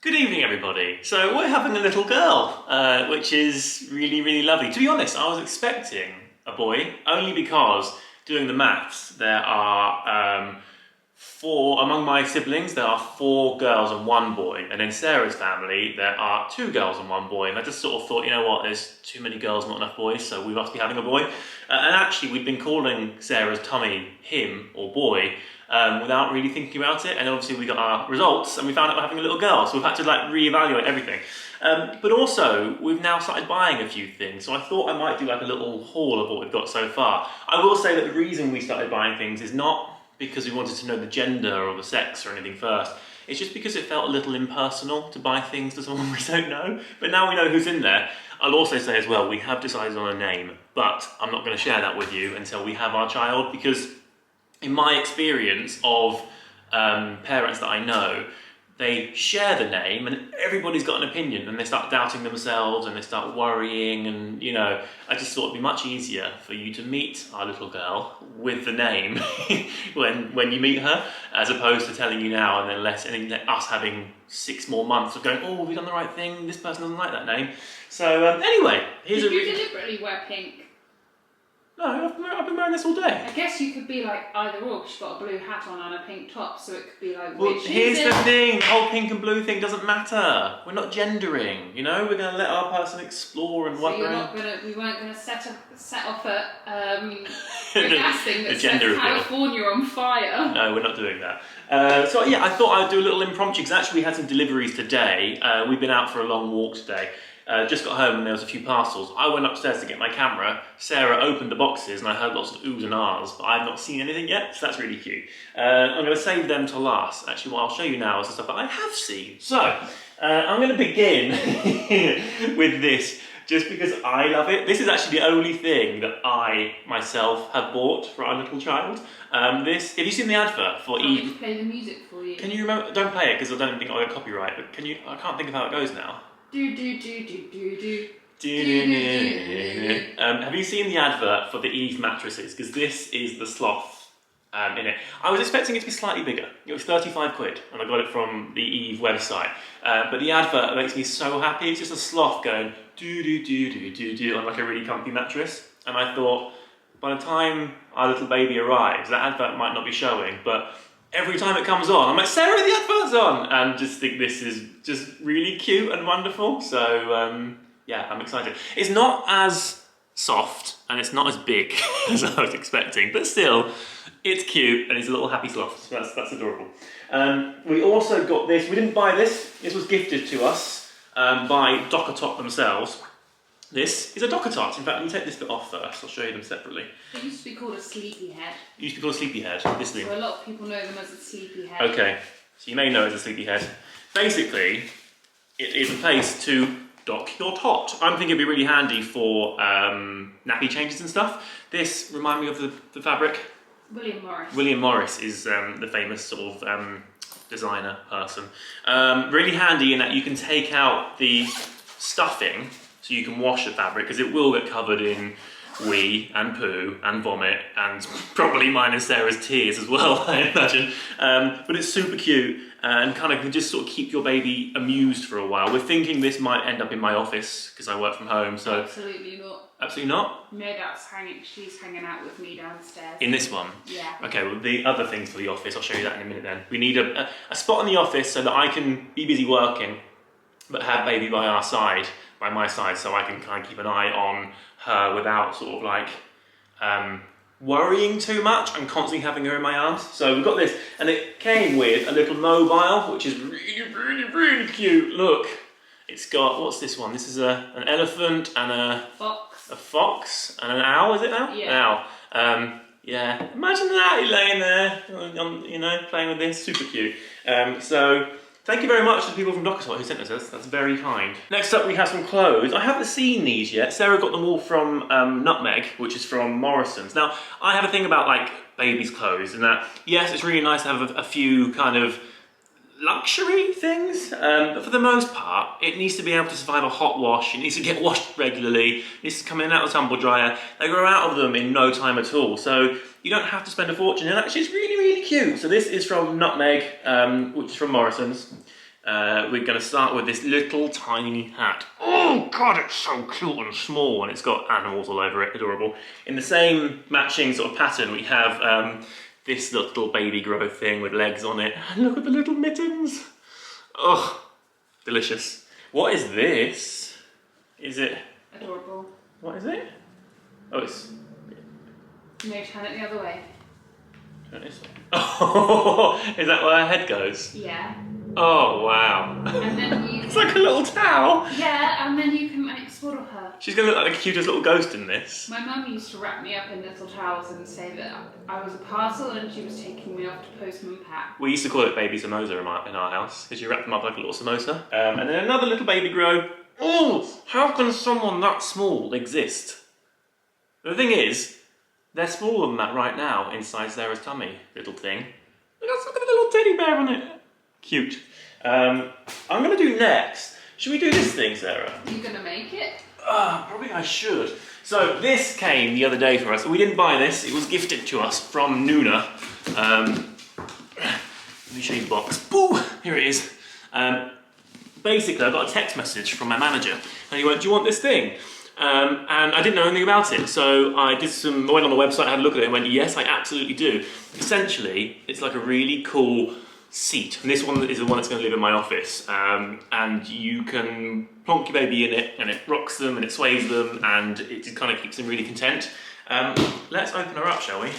Good evening, everybody. So we're having a little girl, which is really lovely. To be honest, I was expecting a boy, only because doing the maths, there are among my siblings, there are 4 girls and 1 boy. And in Sarah's family, there are 2 girls and 1 boy. And I just sort of thought, you know what, there's too many girls, not enough boys, so we must be having a boy. And actually, we'd been calling Sarah's tummy him or boy, without really thinking about it, and obviously we got our results and we found out we're having a little girl, so we've had to like reevaluate everything. But also, we've now started buying a few things, so I thought I might do like a little haul of what we've got so far. I will say that the reason we started buying things is not because we wanted to know the gender or the sex or anything first. It's just because it felt a little impersonal to buy things to someone we don't know. But now we know who's in there. I'll also say as well, we have decided on a name, but I'm not going to share that with you until we have our child, because in my experience of parents that I know, they share the name and everybody's got an opinion and they start doubting themselves and they start worrying, and you know, I just thought it'd be much easier for you to meet our little girl with the name when you meet her, as opposed to telling you now and then us having 6 more months of going, oh, have we done the right thing? This person doesn't like that name. So anyway, here's Did you deliberately wear pink? No, I've been wearing this all day. I guess you could be like either or. She's got a blue hat on and a pink top, so it could be like. Well, here's the thing: the whole pink and blue thing doesn't matter. We're not gendering, you know. We're going to let our person explore and work around. We weren't going to set off a gas thing that says California on fire. No, we're not doing that. So yeah, I thought I'd do a little impromptu, because actually we had some deliveries today. We've been out for a long walk today. Just got home and there was a few parcels. I went upstairs to get my camera. Sarah opened the boxes and I heard lots of oohs and ahs, but I've not seen anything yet, so that's really cute. I'm going to save them to last. Actually, what I'll show you now is the stuff that I have seen. So, I'm going to begin with this, just because I love it. This is actually the only thing that I, myself, have bought for our little child. Have you seen the advert for Eve? I'll just play the music for you. Can you remember? Don't play it, because I don't think I'll get copyright, but can you? I can't think of how it goes now. Do do do do do do. Have you seen the advert for the Eve mattresses? Because this is the sloth in it. I was expecting it to be slightly bigger. It was 35 quid and I got it from the Eve website. But the advert makes me so happy. It's just a sloth going do do do do do do on like a really comfy mattress. And I thought, by the time our little baby arrives, that advert might not be showing, but every time it comes on, I'm like, Sarah, the advert's on! And just think this is just really cute and wonderful. So, yeah, I'm excited. It's not as soft and it's not as big as I was expecting, but still, it's cute and it's a little happy sloth. So that's adorable. We also got this. We didn't buy this. This was gifted to us by Dockertot themselves. This is a Dockertot. In fact, let me take this bit off first. I'll show you them separately. It used to be called a sleepyhead. It used to be called a sleepyhead, this thing. So a lot of people know them as a sleepyhead. Okay, so you may know it as a sleepyhead. Basically, it is a place to dock your tot. I'm thinking it'd be really handy for nappy changes and stuff. This remind me of the fabric. William Morris. William Morris is the famous sort of designer person. Really handy in that you can take out the stuffing, so you can wash the fabric, because it will get covered in wee and poo and vomit and probably mine and Sarah's tears as well, I imagine. But it's super cute and kind of can just sort of keep your baby amused for a while. We're thinking this might end up in my office because I work from home, so... Absolutely not. Absolutely not? No, she's hanging out with me downstairs. In this one? Yeah. Okay, well the other things for the office, I'll show you that in a minute then. We need a spot in the office so that I can be busy working, but have baby by our side, by my side, so I can kind of keep an eye on her without sort of like worrying too much and constantly having her in my arms. So we've got this, and it came with a little mobile, which is really cute. Look, it's got, what's this one? This is an elephant and a fox and an owl, is it now? Yeah. An owl. Yeah, imagine that, you're laying there, you know, playing with this, super cute. So thank you very much to the people from Dockertot who sent us this. That's very kind. Next up, we have some clothes. I haven't seen these yet. Sarah got them all from Nutmeg, which is from Morrison's. Now, I have a thing about like babies' clothes, and that yes, it's really nice to have a few kind of luxury things, but for the most part, it needs to be able to survive a hot wash. It needs to get washed regularly. It needs to come in and out of the tumble dryer. They grow out of them in no time at all. So you don't have to spend a fortune, and actually it's really cute. So this is from Nutmeg, which is from Morrison's. we're going to start with this little tiny hat. Oh god, it's so cute and small, and it's got animals all over it, adorable. In the same matching sort of pattern, we have this little baby grow thing with legs on it. And look at the little mittens. Oh, delicious. What is this? Is it? Adorable. What is it? Oh, it's... No, turn it the other way. Turn this way. Oh, is that where her head goes? Yeah. Oh, wow. And then you... It's like a little towel. Yeah, and then you can like swaddle her. She's going to look like the cutest little ghost in this. My mum used to wrap me up in little towels and say that I was a parcel and she was taking me off to Postman Pat. We used to call it baby samosa in our house, because you wrap them up like a little samosa. And then another little baby grow. Oh, how can someone that small exist? The thing is, they're smaller than that right now inside Sarah's tummy, little thing. Look at the little teddy bear on it. Cute. I'm going to do next. Should we do this thing, Sarah? Are you going to make it? Probably I should. So this came the other day for us. We didn't buy this. It was gifted to us from Nuna. Let me show you the box. Boo! Here it is. Basically, I got a text message from my manager, and he went, "Do you want this thing?" And I didn't know anything about it, so I went on the website, had a look at it, and went, "Yes, I absolutely do." Essentially, it's like a really cool seat, and this one is the one that's going to live in my office, and you can plonk your baby in it, and it rocks them, and it sways them, and it just kind of keeps them really content. Let's open her up, shall we?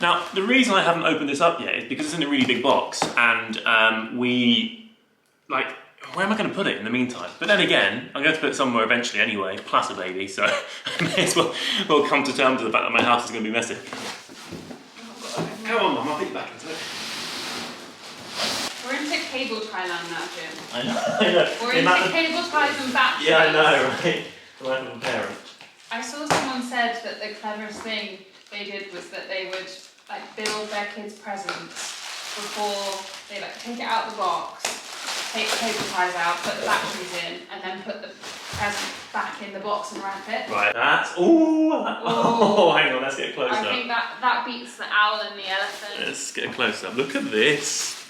Now, the reason I haven't opened this up yet is because it's in a really big box, and where am I going to put it in the meantime? But then again, I'm going to put it somewhere eventually anyway, plus a baby, so I may as well come to terms with the fact that my house is going to be messy. Come on, Mum, I'll put you back into it. We're into cable tie land now, Jim. I know. We're into cable ties and batteries. Yeah, I know, right? The life of a parent. I saw someone said that the cleverest thing they did was that they would like build their kids' presents before they like take it out of the box, take the cable ties out, put the batteries in, and then put the present back in the box and wrap it. Right, that's... Oh, hang on, let's get close up. I think that beats the owl and the elephant. Let's get a close up. Look at this.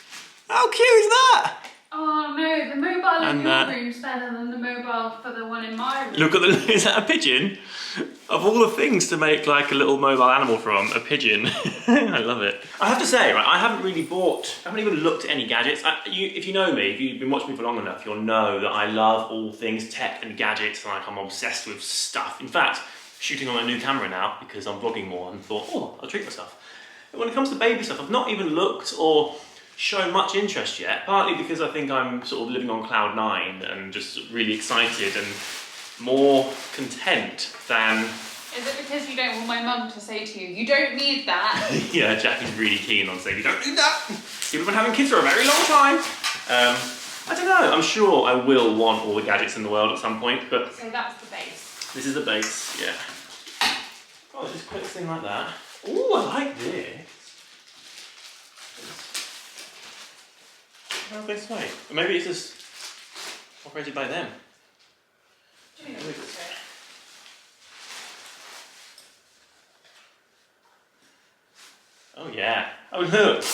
How cute is that? Oh no, the mobile in your room's better than the mobile for the one in my room. Look at is that a pigeon? Of all the things to make like a little mobile animal from, a pigeon. I love it. I have to say, right, I haven't even looked at any gadgets. If you know me, if you've been watching me for long enough, you'll know that I love all things tech and gadgets, like I'm obsessed with stuff. In fact, shooting on a new camera now, because I'm vlogging more, and thought, oh, I'll treat myself. But when it comes to baby stuff, I've not even looked or shown much interest yet, partly because I think I'm sort of living on cloud 9 and just really excited and more content than... Is it because you don't want my mum to say to you, "You don't need that"? Yeah, Jackie's really keen on saying, "You don't need that." People have been having kids for a very long time. I don't know, I'm sure I will want all the gadgets in the world at some point, but... So that's the base. This is the base, yeah. Oh, just a quick thing like that. Oh, I like this. How this way? Or maybe it's just operated by them. Oh yeah. Oh look!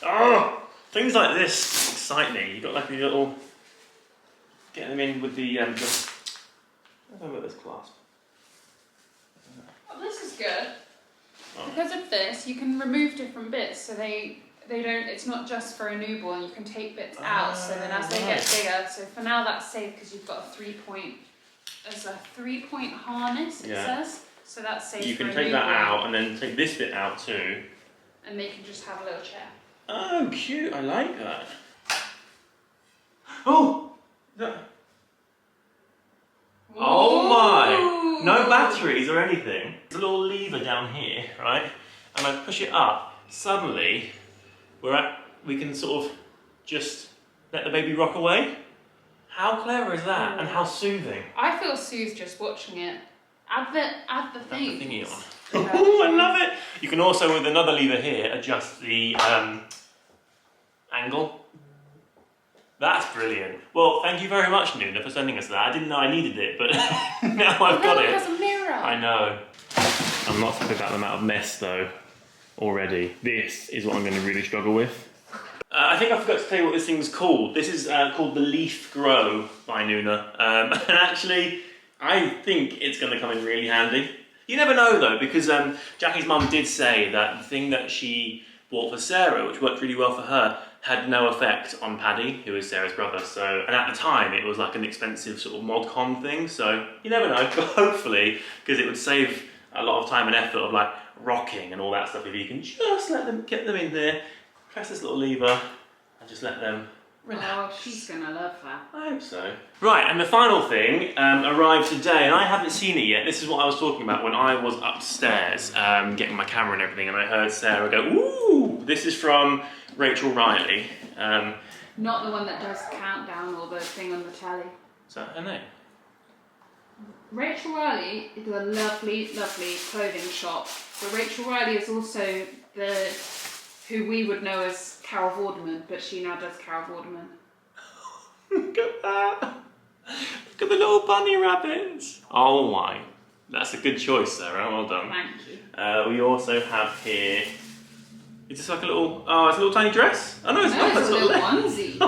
Oh! Things like this excite me. You've got like a little... Get them in with the... Let's have a look at this clasp. Oh, this is good. Oh. Because of this, you can remove different bits, so they don't, it's not just for a newborn, you can take bits out, so then as they get bigger, so for now that's safe because you've got a 3-point, there's a 3-point harness, it says, so that's safe. You can take that out and then take this bit out too. And they can just have a little chair. Oh, cute, I like that. Oh! Oh my! No batteries or anything. There's a little lever down here, right? And I push it up, suddenly, we can sort of just let the baby rock away. How clever is that? And how soothing. I feel soothed just watching it. Add the thing. Add the thingy on. Oh, I love it! You can also, with another lever here, adjust the angle. That's brilliant. Well, thank you very much, Nuna, for sending us that. I didn't know I needed it, but now I've got it. It has a mirror. I know. I'm not happy about the amount of mess, though, already. This is what I'm going to really struggle with. I think I forgot to tell you what this thing's called. This is called the Leaf Grow by Nuna. And actually, I think it's going to come in really handy. You never know though, because Jackie's mum did say that the thing that she bought for Sarah, which worked really well for her, had no effect on Paddy, who is Sarah's brother. So, and at the time, it was like an expensive sort of mod con thing. So you never know, but hopefully, because it would save a lot of time and effort of like rocking and all that stuff, if you can just get them in there, press this little lever, and just let them relax. Oh, she's gonna love that. I hope so. Right, and the final thing arrived today, and I haven't seen it yet. This is what I was talking about when I was upstairs getting my camera and everything, and I heard Sarah go, "Ooh!" This is from Rachel Riley. Not the one that does countdown or the thing on the telly. Is that her name? Rachel Riley is a lovely, lovely clothing shop. But Rachel Riley is also who we would know as Carol Vorderman, but she now does Carol Vorderman. Look at that! Look at the little bunny rabbits! Oh my, that's a good choice, Sarah. Well done. Thank you. We also have here. Is this like a little? Oh, it's a little tiny dress. Oh no, it's not. It's a little onesie.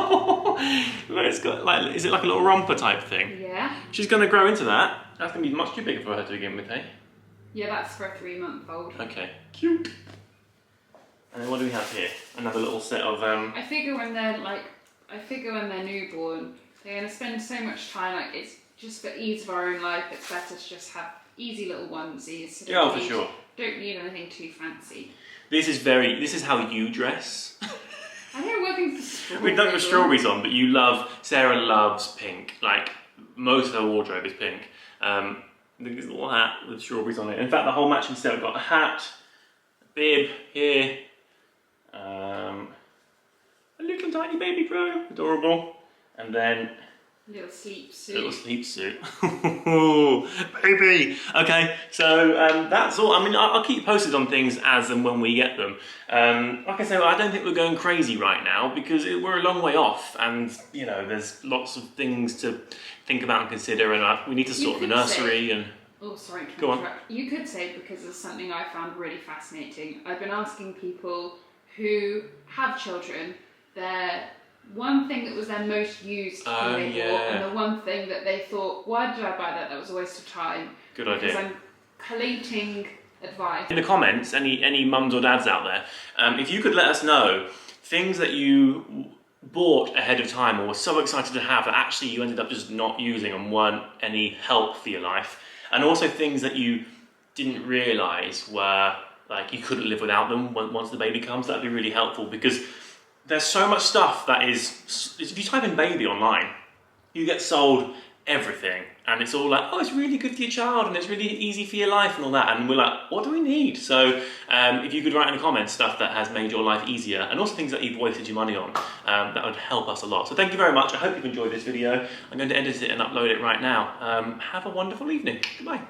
But it's got like, is it like a little romper type thing? Yeah. She's going to grow into that. That's going to be much too big for her to begin with, eh? Yeah, that's for a 3-month-old. Okay, cute. And then what do we have here? Another little set of. I figure when they're newborn, they're going to spend so much time. Like it's just for ease of our own life. It's better to just have easy little onesies. So Yeah, for sure. Don't need anything too fancy. This is how you dress. I don't know working for strawberries. We've done with strawberries on, but Sarah loves pink. Like, most of her wardrobe is pink. This little hat with strawberries on it. In fact, the whole matching set, we've got a hat, a bib here, a little tiny baby crow, adorable, and then Little sleep suit. little sleep suit. Baby! Okay, so that's all. I mean, I'll keep you posted on things as and when we get them. Like I say, I don't think we're going crazy right now because we're a long way off, and you know, there's lots of things to think about and consider, and we need to sort the nursery and. Oh, sorry to Go on. interrupt. You could say, because it's something I found really fascinating. I've been asking people who have children their one thing that was their most used thing they bought, and the one thing that they thought, why did I buy that? That was a waste of time. Good idea. Because I'm collating advice. In the comments, any mums or dads out there, if you could let us know things that you bought ahead of time or were so excited to have that actually you ended up just not using and weren't any help for your life, and also things that you didn't realise were like you couldn't live without them once the baby comes, that'd be really helpful because there's so much stuff that is, if you type in baby online, you get sold everything. And it's all like, oh, it's really good for your child and it's really easy for your life and all that. And we're like, what do we need? So if you could write in the comments stuff that has made your life easier and also things that you've wasted your money on, that would help us a lot. So thank you very much. I hope you've enjoyed this video. I'm going to edit it and upload it right now. Have a wonderful evening. Goodbye.